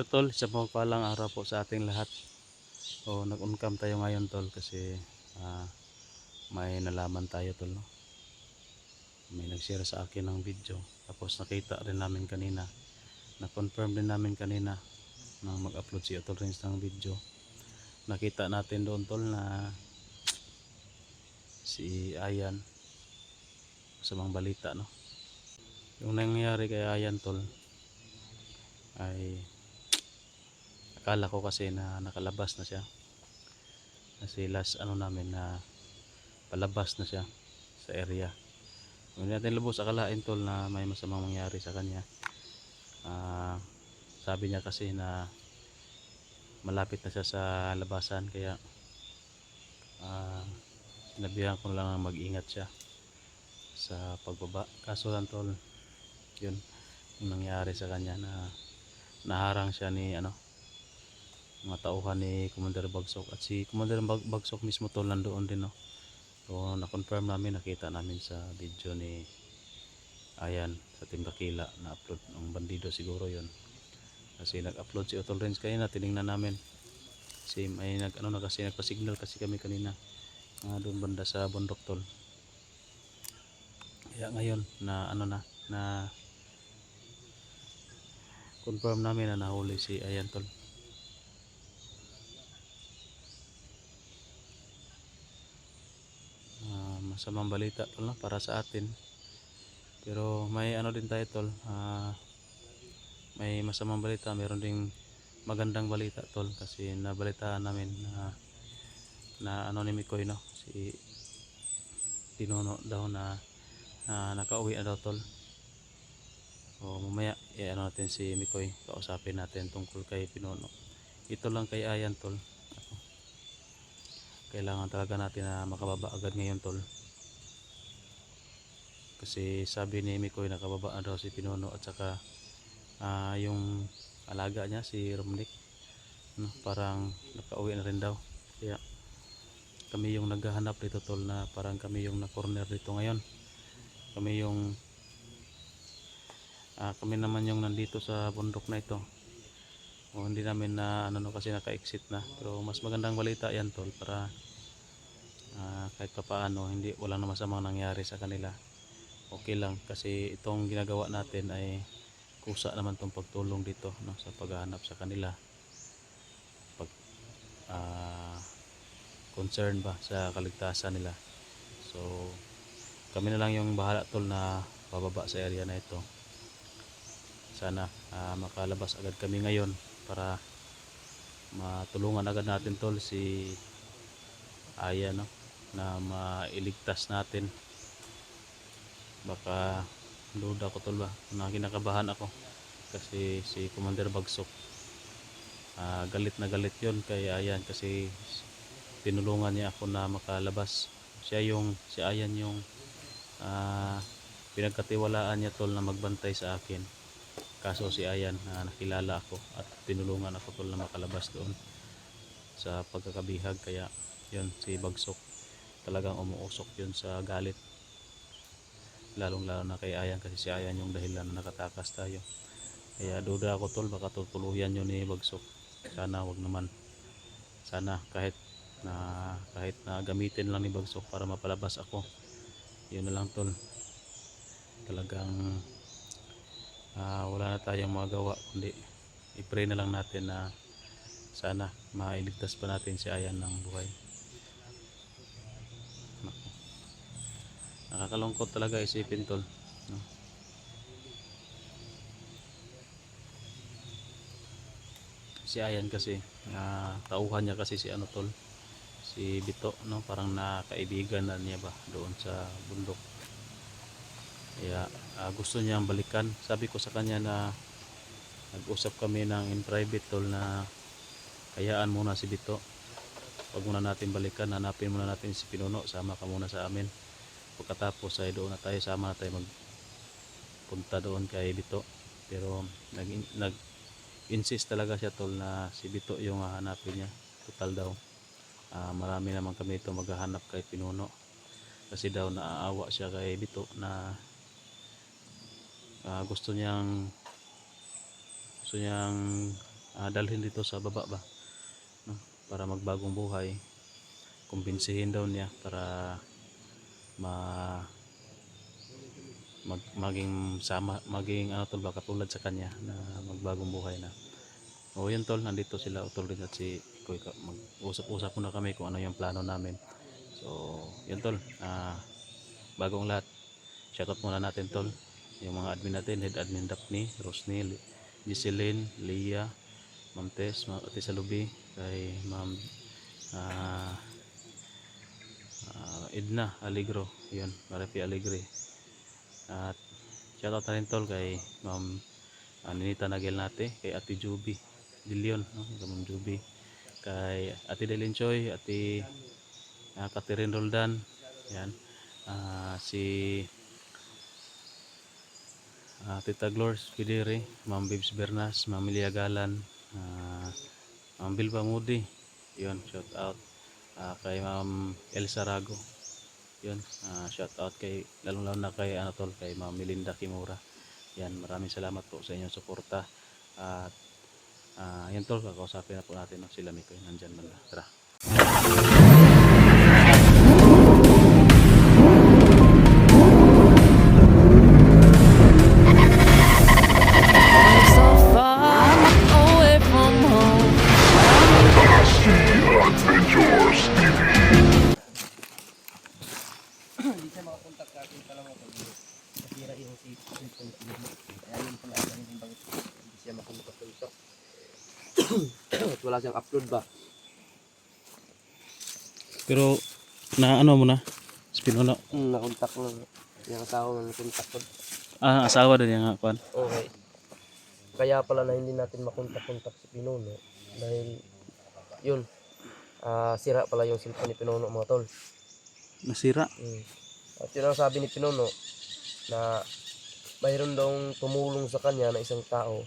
Tol, sa palang araw po sa ating lahat. O nag-uncam tayo ngayon tol kasi ah, may nalaman tayo tol, no? May nag-share sa akin ng video. Tapos nakita rin namin kanina, na-confirm din namin kanina nang mag-upload si Tol Rins ng video. Nakita natin doon tol na si Ayan, masamang balita, no? Yung nangyayari kay Ayan tol ay akala ko kasi na nakalabas na siya. Kasi last ano namin na palabas na siya sa area. Hindi natin lubos akalain tol na may masamang mangyari sa kanya. Sabi niya kasi na malapit na siya sa labasan, kaya sinabihan ko lang na mag-ingat siya sa pagbaba. Kaso lang tol, yun yung nangyari sa kanya, na naharang siya ni mga tauhan ni Commander Bagsok, at si Commander Bagsok mismo tol nandoon din, no? So na-confirm namin, nakita namin sa video ni Ayan sa Team Dakila na upload ng bandido siguro yun, kasi nag-upload si Otol Renz kanina. Tinignan namin kasi may kasi nagpa-signal kasi kami kanina doon banda sa bundok tol. Kaya ngayon na na confirm namin na nahuli si Ayan tol. Masamang balita tol, no, para sa atin, pero may din tayo tol, may masamang balita, meron ding magandang balita tol, kasi nabalitaan namin na ni Mikoy, no, si Pinuno daw na nakauwi na daw tol. So mamaya natin si Mikoy, kausapin natin tungkol kay Pinuno. Ito lang kay Ayan tol, kailangan talaga natin na makababa agad ngayon tol, kasi sabi ni Mikoy nakababa na daw si Pinuno, at saka yung alaga niya si Romnick, no, parang nakauwi na rin daw. Kaya kami yung naghahanap dito tol, na parang kami yung na corner dito ngayon. Kami naman yung nandito sa bundok na ito. Hindi namin na kasi naka-exit na, pero mas magandang balita yan tol, para kahit papaano hindi, walang masamang nangyari sa kanila. Okay lang, kasi itong ginagawa natin ay kusa naman tong pagtulong dito, no, sa paghahanap sa kanila, pag concern ba sa kaligtasan nila. So kami na lang yung bahala tol na pababa sa area na ito. Sana makalabas agad kami ngayon para matulungan agad natin tol si Aya, no, na mailigtas natin. Baka duda ko tol ba, na kinakabahan ako kasi si Commander Bagsok galit na galit yon kay Ayan, kasi tinulungan niya ako na makalabas. Si Ayan yung pinagkatiwalaan niya tol na magbantay sa akin. Kaso si Ayan nakilala ako at tinulungan ako tol na makalabas doon sa pagkakabihag. Kaya yun, si Bagsok talagang umuusok yun sa galit, lalong lalo na kay Ayan, kasi si Ayan yung dahilan na nakatakas tayo. Kaya duda ako tol, baka tutuluyan yun ni Bagsok. Sana wag naman, sana kahit na gamitin lang ni Bagsok para mapalabas ako, yun na lang tol. Talagang wala na tayong magawa kundi i-pray na lang natin na sana mailigtas pa natin si Ayan ng buhay. Nakakalungkot talaga isipin tol, no? Si Ayan kasi tauhan niya kasi si tol, si Bito, no, parang nakaibigan na niya ba doon sa bundok. Kaya gusto niyang balikan. Sabi ko sa kanya na nag-usap kami ng in private tol, na hayaan muna si Bito, wag muna natin balikan, hanapin muna natin si Pinuno, sama ka muna sa amin. Pagkatapos ay doon na tayo, sama na tayo magpunta doon kay Bito. Pero nag-insist talaga siya tol na si Bito yung hahanapin niya. Total daw marami naman kami ito maghahanap kay Pinuno, kasi daw naaawa siya kay Bito na gusto niyang dalhin dito sa baba ba, no? Para magbagong buhay. Kumbinsihin daw niya para ma maging sama, maging ano tol ba, katulad sa kanya na magbagong buhay na. O yun tol, nandito sila Utol din at si Koy, mag-usap-usap muna kami kung ano yung plano namin. So yun tol, bagong lahat, shoutout muna natin tol yung mga admin natin, head admin Daphne, Rosnil, Giseline, Leah, Ma'am Tess, Ma'am Ate Salubi, kay Ma'am ah, Edna Alegro, yun, Marifi Alegre. At shoutout na rin tol kay Ma'am Ninita Nagelnate, kay Ate Juby Dilion, no? Kay Ma'am Juby, kay Ate Delinchoy, Ate Catherine Roldan, yan, si Tita Glors Pidere, Ma'am Bibs Bernas, Ma'am Lilia Galan, Ma'am Bilba Moody, yun, shout out. Kay Ma'am Elsa Rago, yun, shout out kay, lalong-lalo na kay ano tol, kay Ma'am Melinda Kimura. Yan, maraming salamat po sa inyong suporta. At yan tol, kakausapin na po natin no, sila Mikoy, nandyan man na. Tara. So far away from home. Hindi siya makakontak sa akin pala mo pag nasira yung cellphone niya. Kaya yun pala ang yung bakit hindi siya makakontak sa usap. At wala siyang upload ba? Pero na ano mo na, Spinono, Nakontak na yung tao ng kontak ko. asawa din yung kwan. Okay. Kaya pala na hindi natin makontak-kontak si Pinuno dahil yun, sira pala yung cellphone ni Pinuno mga tol. Nasira. At yun ang sabi ni Pinuno na mayroon daw tumulong sa kanya na isang tao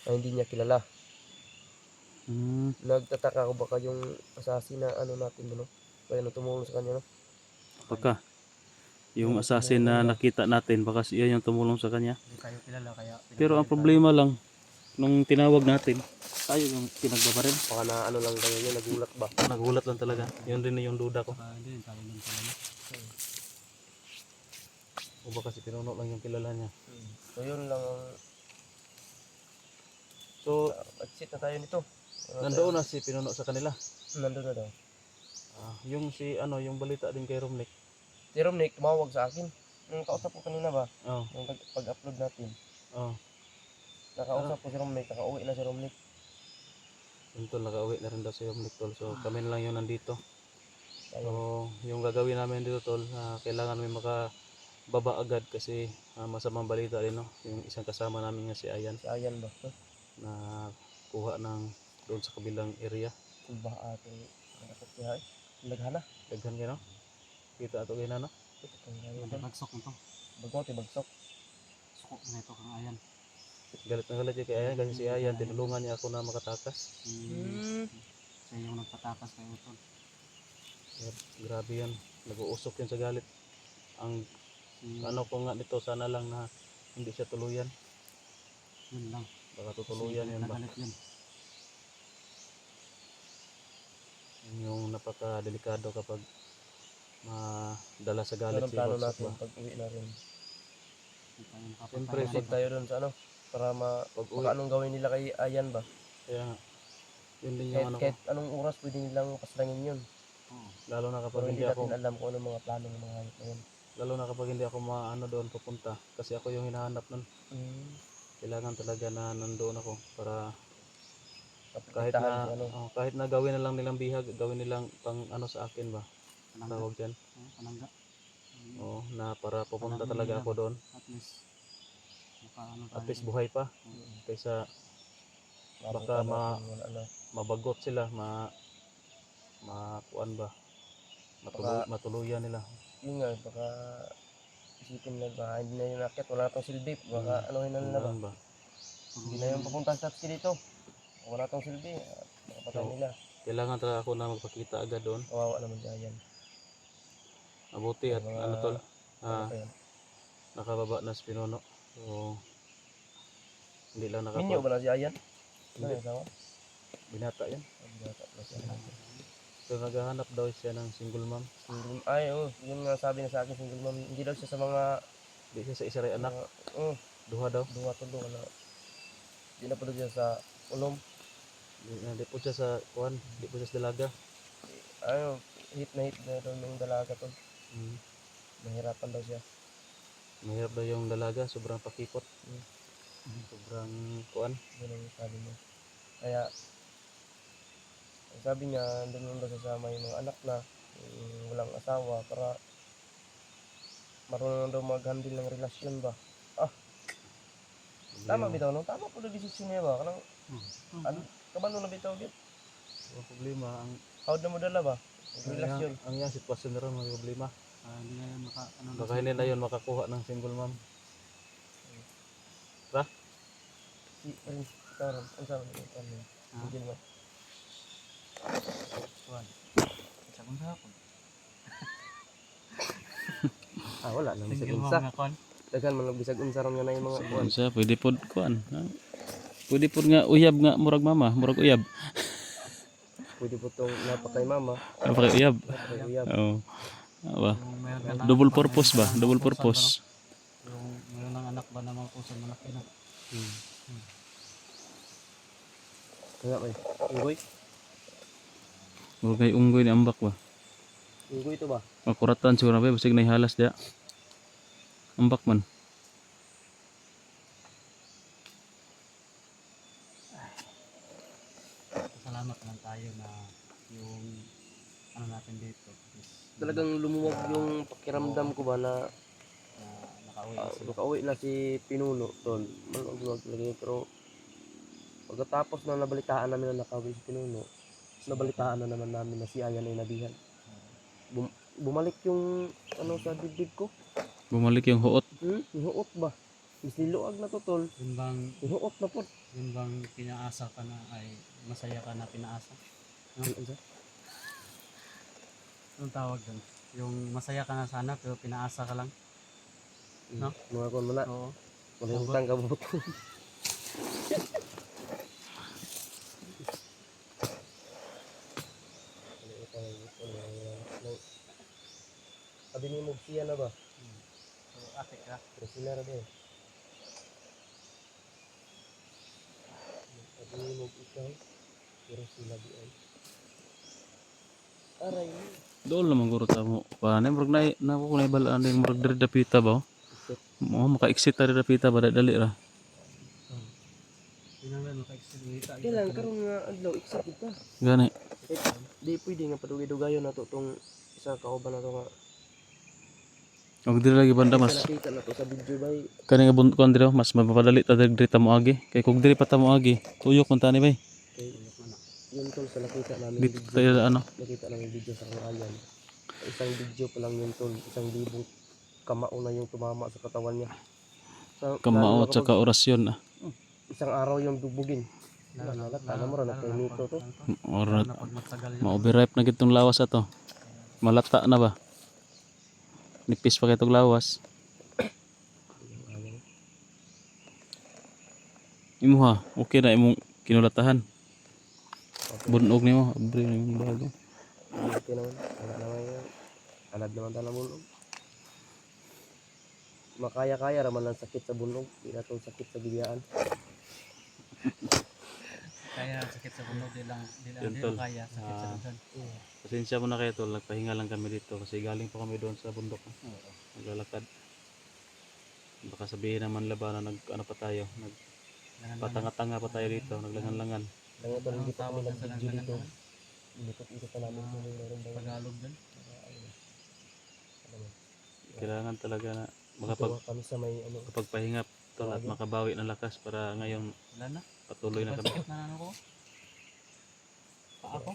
na hindi niya kilala. Nagtataka ko baka yung assassin na ano natin no? Kaya na tumulong sa kanya no? Baka yung assassin na nakita natin, baka siya yung tumulong sa kanya. Hindi tayo kilala kaya Pero ang problema lang, nung tinawag natin, tayo yung pinagbabaril. baka na ano lang kayo yun, nagulat ba? Nagulat lang talaga. Yun din yung duda ko. Hindi, tayo lang pala. O baka si Pinuno lang yung kilala niya. So yun lang ang So, exit na tayo nito. nandoon na si Pinuno sa kanila. Nandun na daw. Yung si ano, yung balita din kay Romnick. Si Romnick tumawag sa akin. Nung kausap ko kanina ba? Oh, Nung pag-upload natin. oh. Nakausap ko si Romnick, nakauwi na si Romnick. Yun tol, nakauwi na rin daw si Romnick tol. So, kami na lang yung nandito. Ayun. So, yung gagawin namin dito tol, kailangan may makababa agad kasi masamang balita rin no. Yung isang kasama namin nga si Ayan Si Ayan ba? na kuha ng doon sa kabilang area. Ba ato dapat siya ay naghana. Daghan kayo no? Kita ato kayo na no? Bagsok nito. Bagmo ti bagsok. Suko na ito kang Ayan. Galit na galit yung kay Ayan kasi si Ayan tinulungan niya ako na makatakas. Siya yung nagpatakas kay Utol. Grabe yan, nag-uusok yun sa galit. Ang ano ko nga nito, sana lang na hindi siya tuluyan. Yun lang. Baka tutuluyan yun ba? Yun. Yun yung napaka-delikado kapag madala sa galit Anong si plano Bagsak natin ba. pag uwi natin? Siyempre, Isip tayo doon sa ano para Pag uwi. baka anong gawin nila kay Ayan ba? Kaya nga, yun din yung Kahit, ano ko. kahit anong oras pwede nilang paslangin yun. Lalo na Pero kapag hindi hindi ako, natin alam kung anong mga plano ng mga hayop na yun. lalo na kapag hindi ako maano doon pupunta. Kasi ako yung hinahanap nun. Kailangan talaga na nandoon ako para kahit Kapitahan na si ano. kahit na gawin na lang nilang bihag, gawin nilang pang ano sa akin ba, tawag dyan. Panangga. Oo, na para pupunta talaga ako doon. At least At least buhay pa kaysa baka mabagot sila, makuan ba, matuluyan nila. Yun nga, baka isipin nila baka hindi na yung nakit, wala tong silbi, baka anuhin na nila ba? Ganun ba? Hindi na yung papunta sa tatsi dito. Wala tong silbi, makapatay So, nila. kailangan talaga ako na magpakita agad doon. Kawawa naman siya yan. Mabuti at Mga- ano tol, Ano pa yan? nakababa na si Pinuno. So, hindi lang Minyo ba na si Ayan? Ano Hindi. yung asawa? Binata yan. Binata pa siya. So naghahanap daw siya ng single mom. Single, ay, yun nga sabi na sa akin, single mom. Hindi daw siya sa mga, Di siya sa isa ray anak. Duha daw. duwa to do, wala. Hindi na pa daw siya sa ulom. Di po siya sa kuan, di po siya sa dalaga. Ano, hit na daw ng dalaga to. Mahirapan daw siya. Mahirap daw yung dalaga, sobrang pakipot. Sobrang kuan. Yun ang sabi niya. Kaya, ang sabi niya, doon daw sasama yung mga anak na walang asawa para marunong daw mag-handle ng relasyon ba. Tama bitaw no? Tama po na desisyon niya ba? Kanang, ano, kabalo na bitaw dit? Ang problema, ang Hawad na mo dala ba? Relasyon. ang yung sitwasyon na rin may problema. Hindi na yan Baka hindi na yun makakuha ng single mom. Si Prince, ikaw rin. Ang sabi niya, ano, hindi mo. Sa kung hapon. Wala lang. Bisag Single unsa. mom nga kon. Dagan man bisag unsa ron nga na yung mga kuwan. Unsa pwede pod kuan. Pwede pod nga uyab nga murag mama, murag uyab. Pwede po itong napakay mama. Napaka uyab. Napakay uyab. Oo. Ba? Yung mayroon ka na Double anak ba, purpose ba? mayroon ka Double ng pusa, purpose. ano? Yung mayroon ng anak ba na mga pusa malaki na. Kaya ba? Unggoy? Murag kay unggoy ni ambak ba? Unggoy to ba? Makuratan siguro ba basig nay halas dia. Ambak man. Salamat lang tayo na yung ano natin dito is Talagang lumuwag yung pakiramdam ko ba na nakauwi na sila. nakauwi na si Pinuno tol. Maluwag talaga yun. Pero pagkatapos na nabalitaan namin na nakauwi si Pinuno, nabalitaan na naman namin na si Ayan ay nabihan. Bumalik yung ano sa dibdib ko. Bumalik yung huot. Hinuot ba? Mas niluag na to tol. Yun bang Hinuot na po. yun bang pinaasa ka na ay masaya ka na pinaasa? Anong tawag doon? Yung masaya ka na sana pero pinaasa ka lang? No? Mga kon mana. Oo. Wala yung utang kabut. Sabi ni mo siya na ba? So, ate ka. Pero sila ra din. Sabi ni mo ikaw. Pero sila di ay. Aray. Dool naman guro ta mo. Paano murag na ko kunay balaan ning murag diri dapita ba? Mo maka-exit ta diri dapita ba dali ra. Yun ang lang maka-excelita. Kailan karon nga adlaw iksa kita. Gani. Di pwede nga padugay-dugayon na to tong isa kauban na to nga. Og diri lagi banda mas Nakita na to sa video bay. kani nga kuan diri mas mapapadali ta diri ta mo agi. Kay kog diri pa ta mo agi. Tuyok man tani bay. Kay yun tol sa nakita namin Dito video. tayo ano. Nakita namin video sa Ayan. Isang video pa lang yun tol. 1,000 kamao na yung tumama sa katawan niya. Kamao at saka orasyon. Isang araw yung dubugin. Alam mo rin na kay Mito to. Or Na pag magtagal yun. ma-overripe na gitong lawas ato. Malata na ba? Nipis pa kitong lawas. Imo ha, okay na imong kinulatahan. Bunog nimo, abri nimo bago. Okay naman. Wala naman yan. Alad naman tayo ng bunog. Makaya-kaya raman ang sakit sa bunog. Hindi na itong sakit sa bigyan. Kaya sakit sa bunog, di lang Yun, tol. kaya sakit sa dugan. Pasensya mo na kayo tol, nagpahinga lang kami dito kasi galing pa kami doon sa bundok. Oo. Naglalakad. Baka sabihin naman laba na nag ano pa tayo, nagpatanga-tanga pa tayo dito, naglangan-langan. Kaya ito rin Anong dito kami tawag na sa nag-video dito. langanan? Inikot-ikot pa namin kung meron ba yun. Tagalog dun. Kailangan talaga na Dito kami sa may ano. makapagpahinga tol at makabawi ng lakas para ngayon Wala na. patuloy na kami. Sakit na ano ko. Paa ko.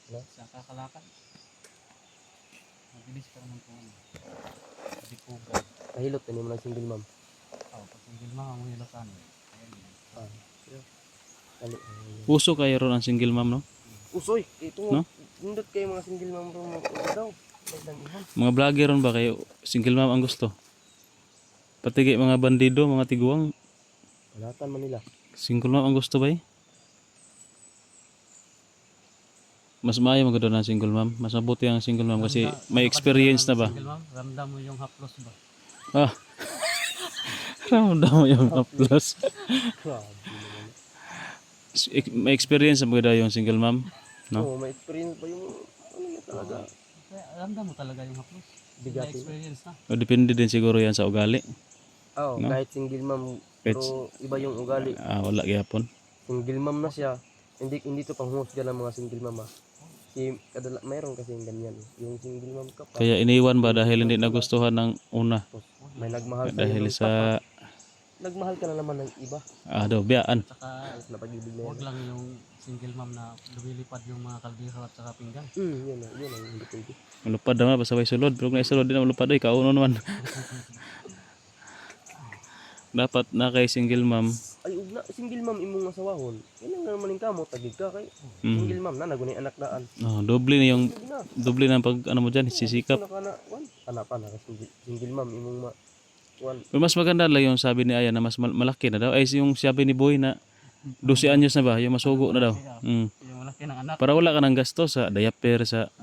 Wala? Sa kakalakad. Mabilis pa naman po ano. Hindi po ba. Kahilot, tanim mo ng single mom. Pag single mom, ang hilot ano. Kali. Puso kayo ron ang single mom no? Usoy, ito No? nindot kayo mga single mom ro mo daw. Magdang ihan. Mga vlogger ron ba kayo single mom ang gusto? Pati kay mga bandido, mga tiguang, Panatan man nila. single mom ang gusto ba eh? Mas maayo maganda ng single mom. Mas mabuti ang single mom kasi may experience na ba? Single mom, ramdam mo yung haplos ba? Ah, ramdam mo yung plus. Grabe naman. May experience na maganda yung single mom. No? Oo, may experience pa yung ano niya talaga. Kaya ramdam mo talaga yung haplos. Bigatin. Na-experience na. O, depende din siguro yan sa ugali. Oo, No? kahit single mom, pero iba yung ugali. Wala gyapon. Single mom na siya. Hindi to panghusga ng mga single mom ah. Mayroon kasi ganyan. Yung single mom ka pa. Kaya iniwan ba dahil hindi nagustuhan ng una? Tapos may nagmahal sa'yo Dahil nung sa nagmahal ka na naman ng iba. biyaan. Saka Tapos napag-ibig na huwag yan. lang yung single mom na lumilipad yung mga kaldero at saka pinggan. Yun ang hindi pwede. Malupad na nga basta may sulod. Pero kung may sulod din na malupad ay kauno naman. Dapat na kay single mom. Ay, ugna, single mom imong asawahon. Yan ang naman yung kamo, tagig ka kay single mom na, nagunay anak daan. Doble na yung Sige na. doble na pag ano mo diyan, sisikap. Gusto na ka na, wan. Anak pa na, single mom imong wan. Pero mas maganda lang yung sabi ni Aya na mas malaki na daw. Ay yung sabi ni Boy na 12 anyos na ba? Yung masugo na daw. Yung malaki ng anak. Para wala ka ng gasto sa diaper, sa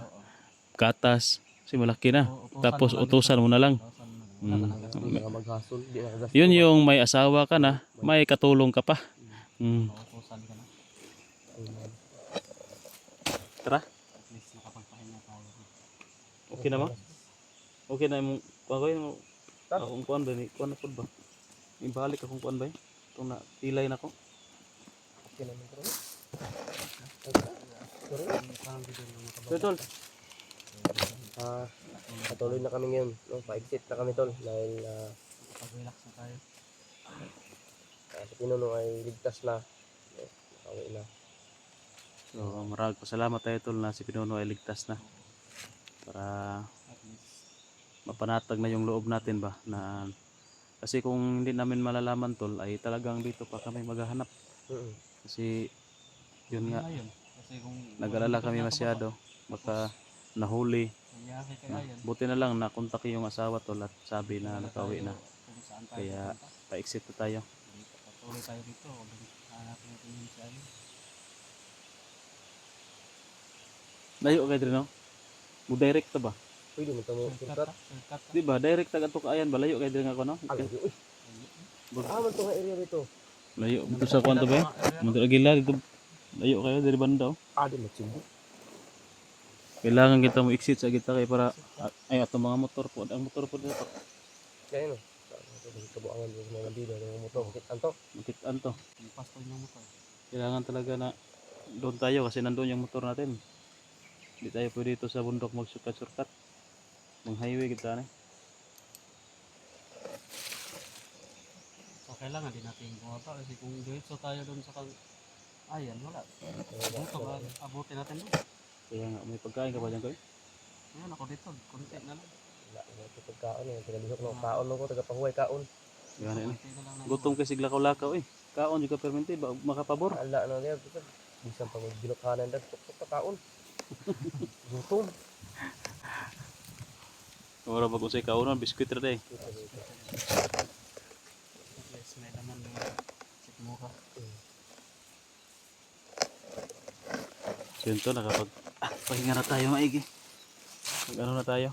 katas. Kasi malaki na. Tapos utusan mo na lang. Hindi na ka maghasol, hindi na ka gasto. Yun yung may asawa ka na, may katulong ka pa. Mautusan ka na. Tara. At least nakapagpahinga tayo. Okay na mo? Okay na yung kuha ko yung akong kuhan ba? Kuhan na po ba? Ibalik akong kuhan ba? Itong na tilay na ko. Okay naman ko rin. Parang bigyan ng mga So tol. Patuloy na kami ngayon. No? Pa-exit na kami tol. Dahil pag-relax na tayo. sa Pinuno ay ligtas na. Nakauwi na. So maraming pasalamat tayo tol na si Pinuno ay ligtas na. Para At least mapanatag na yung loob natin ba na kasi kung hindi namin malalaman tol ay talagang dito pa kami maghahanap kasi yun nga ayun. Kasi kung nag-alala kami masyado baka nahuli. nangyari kaya yan, Buti na lang nakontak yung asawa tol at sabi na nakauwi na kung saan tayo kaya pupunta. pa-exit na tayo. Patuloy tayo dito. Hanapin natin yung si Ali. Layo kay diri no? Mo direct ta ba? Pwede mo tamo shortcut. Shortcut. Di ba direct ta kadto kaayan ba layo kay diri nga ko no? Ay, uy. Man to nga area dito. Layo dito sa kwanto ba? Mo gila dito. Layo kayo diri banda oh. Di magsimbo. Kailangan kita mo exit sa kita kay para ay ato mga motor po, ang motor po dito. Kaya no. Kabuangan sa mga bida ng motor. Anto. Makitaan to. Yung pastor niya mo to. Kailangan talaga na doon tayo kasi nandoon yung motor natin. Hindi tayo pwede dito sa bundok mag-shortcut. Ng highway kita na. So kailangan din natin bumaba kasi kung diretso tayo doon sa ayan, wala. Dito ba abutin natin doon? Kaya nga may pagkain ka ba dyan ko? Ayan ako dito, konti na lang. Wala ito pagkaon eh. Tagalihok no. Kaon mo ko tagapahuway kaon. Yan na. Konti na lang na. Gutom kasi lakaw-lakaw eh. Kaon juga permente ba makapabor. Ala na niya dito. Bisan pa magbilokhanan dag tok kaon. Gutom. Ora pag usay kaon biskuit ra day. Yes, may laman ng sit mo ka. So yun to nakapag pahinga na tayo maigi. Mag ano na tayo?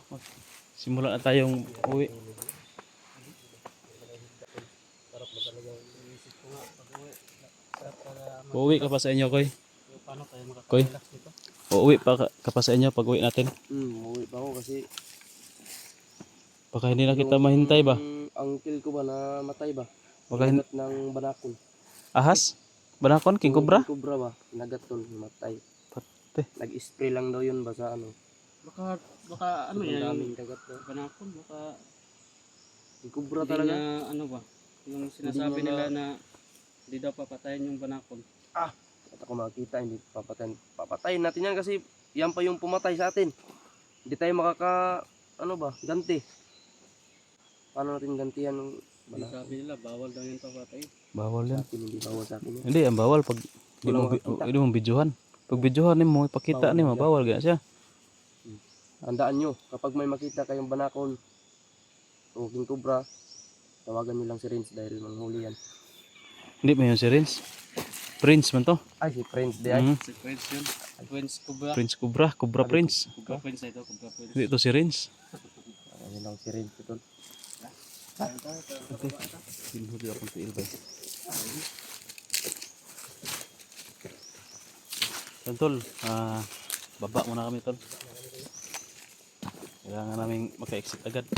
Simula na tayong uwi. Sarap na talaga. Isip ko nga pag-uwi. Para Uuwi ka pa sa inyo, Koy. paano tayo Koy. makaka-relax dito? Uuwi pa ka pa sa inyo pag uwi natin. Uwi pa ako kasi Baka hindi na kita mahintay ba? yung uncle ko ba na matay ba? Baka hin- Nagat ng banakon. Ahas? Banakon? King Cobra? King Cobra ba? Nagat ton, matay. Pati. Nag-spray lang daw yun ba sa ano? Baka ano Ang yan, daming dagat daw. banakon, baka King Cobra hindi talaga. niya, ano ba, yung sinasabi Hindi niya nila na hindi daw papatayin yung banakon. At ako makita, hindi papatayin. Papatayin natin yan kasi yan pa yung pumatay sa atin. Hindi tayo ano ba, ganti. Paano natin gantihan ng Hindi sabi nila, bawal daw yung papatayin. Bawal sa yan. atin, hindi bawal sa atin yan. Hindi, ang bawal pag di Wala mo, makakita. di mo videohan. Pag videohan mo, ipakita Bawal ni mo, yan. bawal gaya siya. Handaan nyo, kapag may makita kayong banakon o King Cobra, tawagan nyo lang si Rins dahil manghuli yan. Hindi ba yun si Renz? Prince man to. Ay, si Prince di ay. Mm. Si Prince yun. Prince Cobra. Prince Cobra, Cobra Prince. Cobra Prince na ito, Cobra Prince. Hindi to si Renz. Ayun lang si Prince tol. Hindi akong tiil ba? Yan tol, baba muna kami tol. Kailangan namin maka-exit agad.